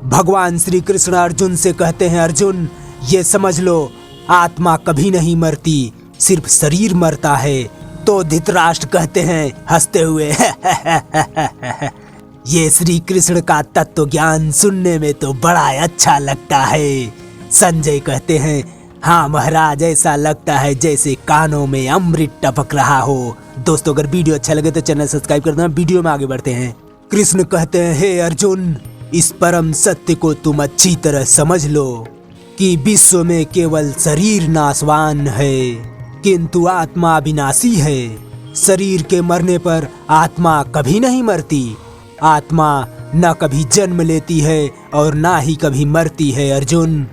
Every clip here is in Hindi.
भगवान श्री कृष्ण अर्जुन से कहते हैं, अर्जुन ये समझ लो, आत्मा कभी नहीं मरती, सिर्फ शरीर मरता है। तो धृतराष्ट्र कहते हैं हंसते हुए ये श्री कृष्ण का तत्व ज्ञान सुनने में तो बड़ा अच्छा लगता है। संजय कहते हैं, हाँ महाराज, ऐसा लगता है जैसे कानों में अमृत टपक रहा हो। दोस्तों अगर वीडियो अच्छा लगे तो चैनल सब्सक्राइब कर देना। वीडियो में आगे बढ़ते हैं। कृष्ण कहते हैं, हे अर्जुन, इस परम सत्य को तुम अच्छी तरह समझ लो कि विश्व में केवल शरीर नाशवान है, किंतु आत्मा अविनाशी है। शरीर के मरने पर आत्मा कभी नहीं मरती। आत्मा न कभी जन्म लेती है और ना ही कभी मरती है अर्जुन।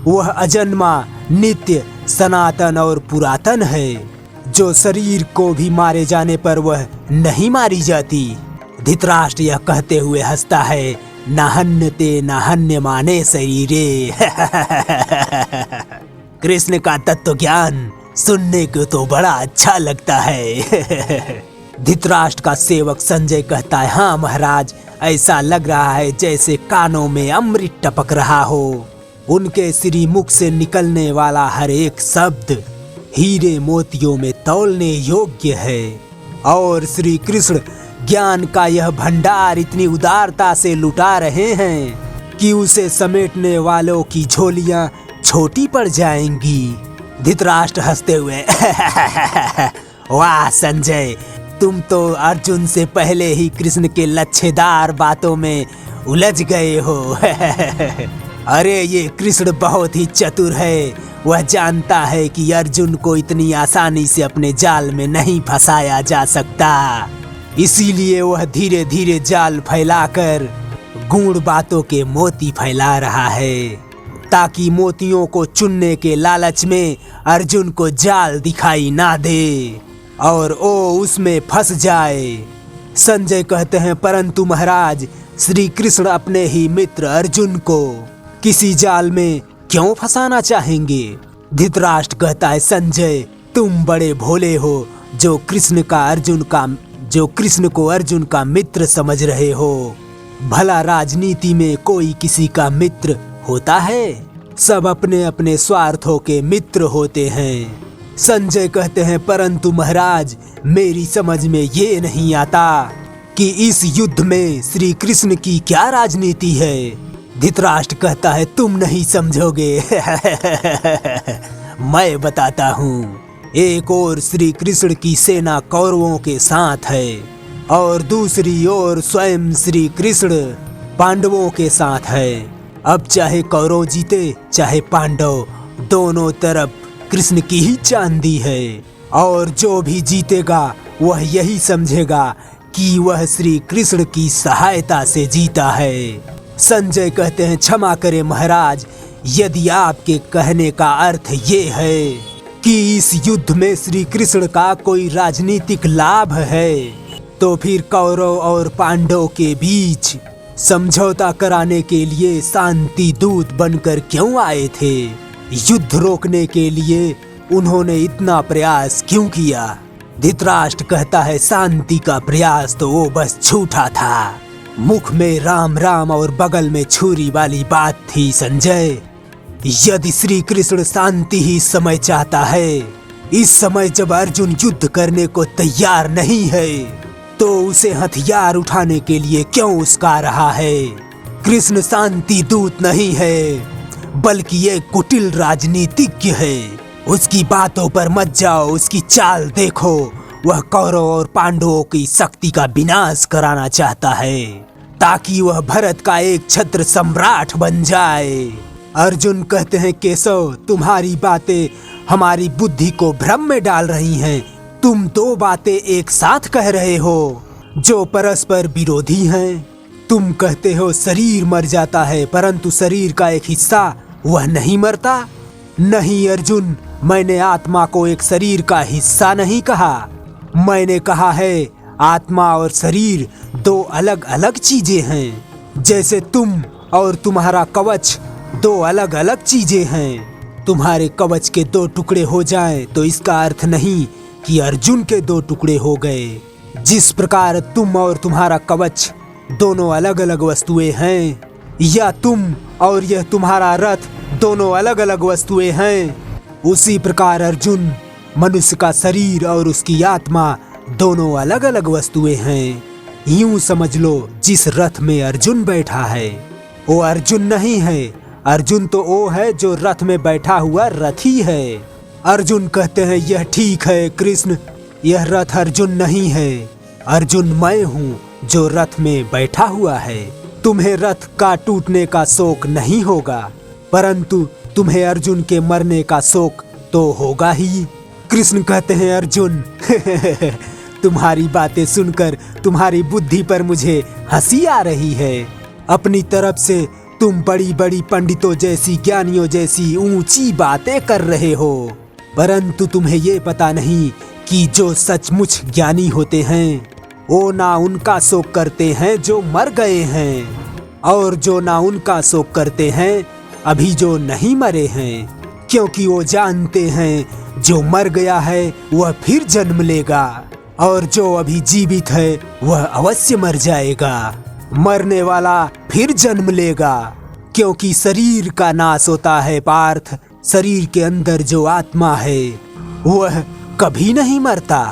वह अजन्मा, नित्य, सनातन और पुरातन है, जो शरीर को भी मारे जाने पर वह नहीं मारी जाती। धृतराष्ट्र यह कहते हुए हंसता है, नाहन्यते नाहन्यमाने शरीरे कृष्ण का तत्व ज्ञान सुनने को तो बड़ा अच्छा लगता है। धृतराष्ट्र का सेवक संजय कहता है, हाँ महाराज, ऐसा लग रहा है जैसे कानों में अमृत टपक रहा हो। उनके श्री मुख से निकलने वाला हर एक शब्द हीरे मोतियों में तौलने योग्य है। और श्री कृष्ण ज्ञान का यह भंडार इतनी उदारता से लुटा रहे हैं कि उसे समेटने वालों की झोलियां छोटी पड़ जाएंगी। धृतराष्ट्र हंसते हुए वाह संजय, तुम तो अर्जुन से पहले ही कृष्ण के लच्छेदार बातों में उलझ गए हो। अरे ये कृष्ण बहुत ही चतुर है। वह जानता है कि अर्जुन को इतनी आसानी से अपने जाल में नहीं फंसाया जा सकता। इसीलिए वह धीरे धीरे जाल फैलाकर गूढ़ बातों के मोती फैला रहा है, ताकि मोतियों को चुनने के लालच में अर्जुन को जाल दिखाई ना दे और वो उसमें फंस जाए। संजय कहते हैं, परंतु महाराज, श्री कृष्ण अपने ही मित्र अर्जुन को किसी जाल में क्यों फंसाना चाहेंगे? धृतराष्ट्र कहता है, संजय, तुम बड़े भोले हो जो कृष्ण को अर्जुन का मित्र समझ रहे हो। भला राजनीति में कोई किसी का मित्र होता है? सब अपने अपने स्वार्थों के मित्र होते हैं। संजय कहते हैं, परंतु महाराज, मेरी समझ में ये नहीं आता कि इस युद्ध में श्री कृष्ण की क्या राजनीति है। धृतराष्ट्र कहता है, तुम नहीं समझोगे मैं बताता हूँ। एक ओर श्री कृष्ण की सेना कौरवों के साथ है और दूसरी ओर स्वयं श्री कृष्ण पांडवों के साथ है। अब चाहे कौरव जीते चाहे पांडव, दोनों तरफ कृष्ण की ही चांदी है और जो भी जीतेगा वह यही समझेगा कि वह श्री कृष्ण की सहायता से जीता है। संजय कहते हैं, क्षमा करें महाराज, यदि आपके कहने का अर्थ ये है कि इस युद्ध में श्री कृष्ण का कोई राजनीतिक लाभ है, तो फिर कौरव और पांडव के बीच समझौता कराने के लिए शांति दूत बनकर क्यों आए थे? युद्ध रोकने के लिए उन्होंने इतना प्रयास क्यों किया? धृतराष्ट्र कहता है, शांति का प्रयास तो वो बस झूठा था। मुख में राम राम और बगल में छुरी वाली बात थी संजय। यदि श्री कृष्ण शांति ही समय चाहता है, इस समय जब अर्जुन युद्ध करने को तैयार नहीं है, तो उसे हथियार उठाने के लिए क्यों उस्का रहा है? कृष्ण शांति दूत नहीं है, बल्कि एक कुटिल राजनीतिज्ञ है। उसकी बातों पर मत जाओ, उसकी चाल देखो। वह कौरव और पांडवों की शक्ति का विनाश कराना चाहता है, ताकि वह भरत का एक छत्र सम्राट बन जाए। अर्जुन कहते हैं, केशव, तुम्हारी बातें हमारी बुद्धि को भ्रम में डाल रही हैं। तुम दो बातें एक साथ कह रहे हो जो परस्पर विरोधी हैं। तुम कहते हो शरीर मर जाता है, परंतु शरीर का एक हिस्सा वह नहीं मरता। नहीं अर्जुन, मैंने आत्मा को एक शरीर का हिस्सा नहीं कहा। मैंने कहा है आत्मा और शरीर दो अलग अलग चीजें हैं। जैसे तुम और तुम्हारा कवच दो अलग अलग चीजें हैं। तुम्हारे कवच के दो टुकड़े हो जाएं तो इसका अर्थ नहीं कि अर्जुन के दो टुकड़े हो गए। जिस प्रकार तुम और तुम्हारा कवच दोनों अलग अलग वस्तुएं हैं, या तुम और यह तुम्हारा रथ दोनों अलग अलग वस्तुएं हैं? उसी प्रकार अर्जुन, मनुष्य का शरीर और उसकी आत्मा दोनों अलग अलग वस्तुएं हैं। यूं समझ लो, जिस रथ में अर्जुन बैठा है वो अर्जुन नहीं है। अर्जुन तो वो है जो रथ में बैठा हुआ रथी है। अर्जुन कहते हैं, यह ठीक है कृष्ण, यह रथ अर्जुन नहीं है। अर्जुन मैं हूँ जो रथ में बैठा हुआ है। तुम्हें रथ का टूटने का शोक नहीं होगा, परंतु तुम्हें अर्जुन के मरने का शोक तो होगा ही। कृष्ण कहते हैं, अर्जुन तुम्हारी बातें सुनकर तुम्हारी बुद्धि पर मुझे हंसी आ रही है। अपनी तरफ से तुम बड़ी बड़ी पंडितों जैसी, ज्ञानियों जैसी ऊंची बातें कर रहे हो, परंतु तुम्हें ये पता नहीं कि जो सचमुच ज्ञानी होते हैं वो ना उनका शोक करते हैं जो मर गए हैं, और जो ना उनका शोक करते हैं अभी जो नहीं मरे हैं, क्योंकि वो जानते हैं जो मर गया है वह फिर जन्म लेगा, और जो अभी जीवित है वह अवश्य मर जाएगा। मरने वाला फिर जन्म लेगा, क्योंकि शरीर का नाश होता है पार्थ। शरीर के अंदर जो आत्मा है वह कभी नहीं मरता।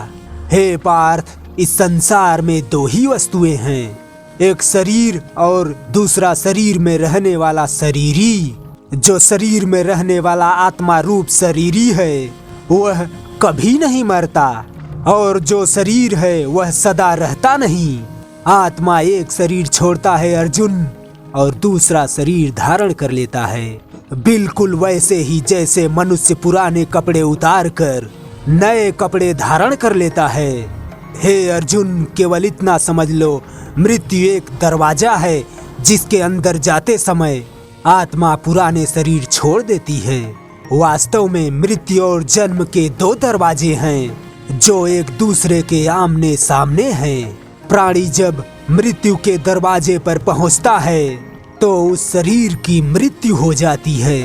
हे पार्थ, इस संसार में दो ही वस्तुएं हैं, एक शरीर और दूसरा शरीर में रहने वाला शरीरी। जो शरीर में रहने वाला आत्मा रूप शरीरी है वह कभी नहीं मरता, और जो शरीर है वह सदा रहता नहीं। आत्मा एक शरीर छोड़ता है अर्जुन, और दूसरा शरीर धारण कर लेता है, बिल्कुल वैसे ही जैसे मनुष्य पुराने कपड़े उतार कर नए कपड़े धारण कर लेता है। हे अर्जुन, केवल इतना समझ लो, मृत्यु एक दरवाजा है जिसके अंदर जाते समय आत्मा पुराने शरीर छोड़ देती है। वास्तव में मृत्यु और जन्म के दो दरवाजे हैं जो एक दूसरे के आमने सामने हैं। प्राणी जब मृत्यु के दरवाजे पर पहुंचता है तो उस शरीर की मृत्यु हो जाती है।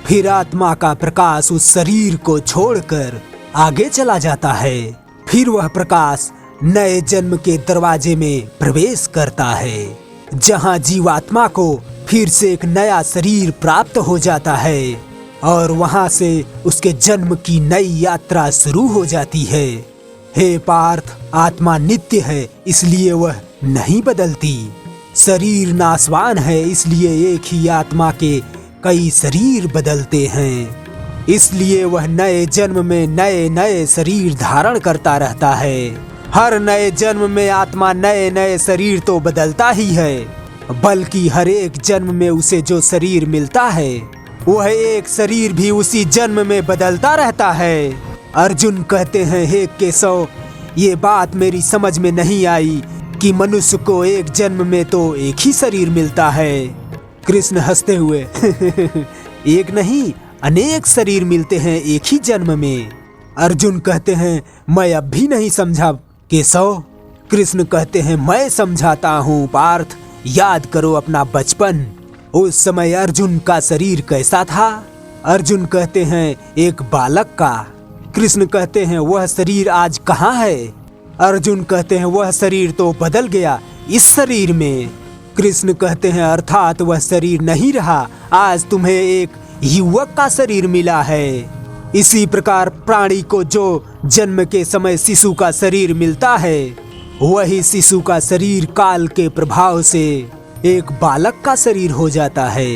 फिर आत्मा का प्रकाश उस शरीर को छोड़कर आगे चला जाता है। फिर वह प्रकाश नए जन्म के दरवाजे में प्रवेश करता है, जहां जीवात्मा को फिर से एक नया शरीर प्राप्त हो जाता है, और वहां से उसके जन्म की नई यात्रा शुरू हो जाती है। हे पार्थ, आत्मा नित्य है, इसलिए वह नहीं बदलती। शरीर नाशवान है, इसलिए एक ही आत्मा के कई शरीर बदलते हैं। इसलिए वह नए जन्म में नए नए शरीर धारण करता रहता है। हर नए जन्म में आत्मा नए नए शरीर तो बदलता ही है, बल्कि हर एक जन्म में उसे जो शरीर मिलता है वह एक शरीर भी उसी जन्म में बदलता रहता है। अर्जुन कहते हैं, हे केशव, ये बात मेरी समझ में नहीं आई कि मनुष्य को एक जन्म में तो एक ही शरीर मिलता है। कृष्ण हंसते हुए एक नहीं, अनेक शरीर मिलते हैं एक ही जन्म में। अर्जुन कहते हैं, मैं अब भी नहीं समझा केशव। कृष्ण कहते हैं, मैं समझाता हूँ पार्थ, याद करो अपना बचपन। उस समय अर्जुन का शरीर कैसा था? अर्जुन कहते हैं, एक बालक का। कृष्ण कहते हैं, वह शरीर आज कहाँ है? अर्जुन कहते हैं, वह शरीर तो बदल गया इस शरीर में। कृष्ण कहते हैं, अर्थात वह शरीर नहीं रहा, आज तुम्हें एक युवक का शरीर मिला है। इसी प्रकार प्राणी को जो जन्म के समय शिशु का शरीर मिलता है, वही शिशु का शरीर काल के प्रभाव से एक बालक का शरीर हो जाता है।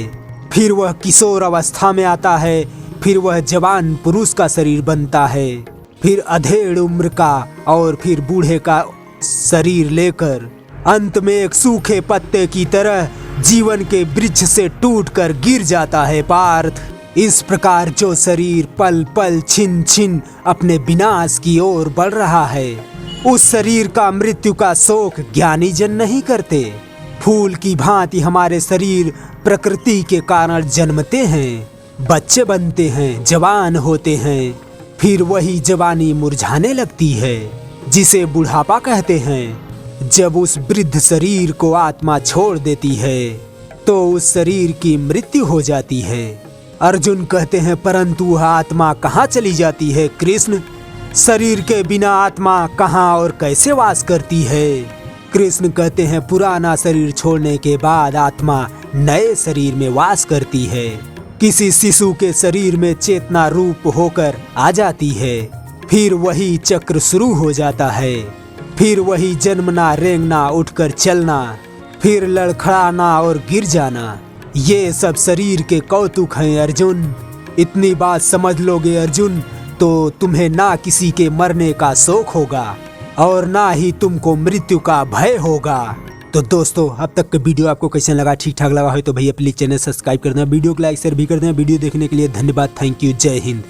फिर वह किशोर अवस्था में आता है, फिर वह जवान पुरुष का शरीर बनता है, फिर अधेड़ उम्र का और फिर बूढ़े का शरीर लेकर अंत में एक सूखे पत्ते की तरह जीवन के वृक्ष से टूटकर गिर जाता है पार्थ। इस प्रकार जो शरीर पल पल छिन छिन अपने विनाश की ओर बढ़ रहा है, उस शरीर का मृत्यु का शोक ज्ञानी जन नहीं करते। फूल की भांति हमारे शरीर प्रकृति के कारण जन्मते हैं, बच्चे बनते हैं, जवान होते हैं, फिर वही जवानी मुरझाने लगती है जिसे बुढ़ापा कहते हैं। जब उस वृद्ध शरीर को आत्मा छोड़ देती है तो उस शरीर की मृत्यु हो जाती है। अर्जुन कहते हैं, परंतु वह आत्मा कहाँ चली जाती है? कृष्ण, शरीर के बिना आत्मा कहाँ और कैसे वास करती है? कृष्ण कहते हैं पुराना शरीर छोड़ने के बाद आत्मा नए शरीर में वास करती है। किसी शिशु के शरीर में चेतना रूप होकर आ जाती है। फिर वही चक्र शुरू हो जाता है। फिर वही जन्मना, रेंगना, उठकर चलना, फिर लड़खड़ाना और गिर जाना। ये सब शरीर के कौतुक हैं अर्जुन। इतनी बात समझ लोगे अर्जुन तो तुम्हें ना किसी के मरने का शौक होगा और ना ही तुमको मृत्यु का भय होगा। तो दोस्तों, अब तक का वीडियो आपको कैसा लगा? ठीक ठाक लगा हो तो भैया प्लीज चैनल सब्सक्राइब कर देना, वीडियो को लाइक शेयर भी कर देना। वीडियो देखने के लिए धन्यवाद। Thank you. जय हिंद।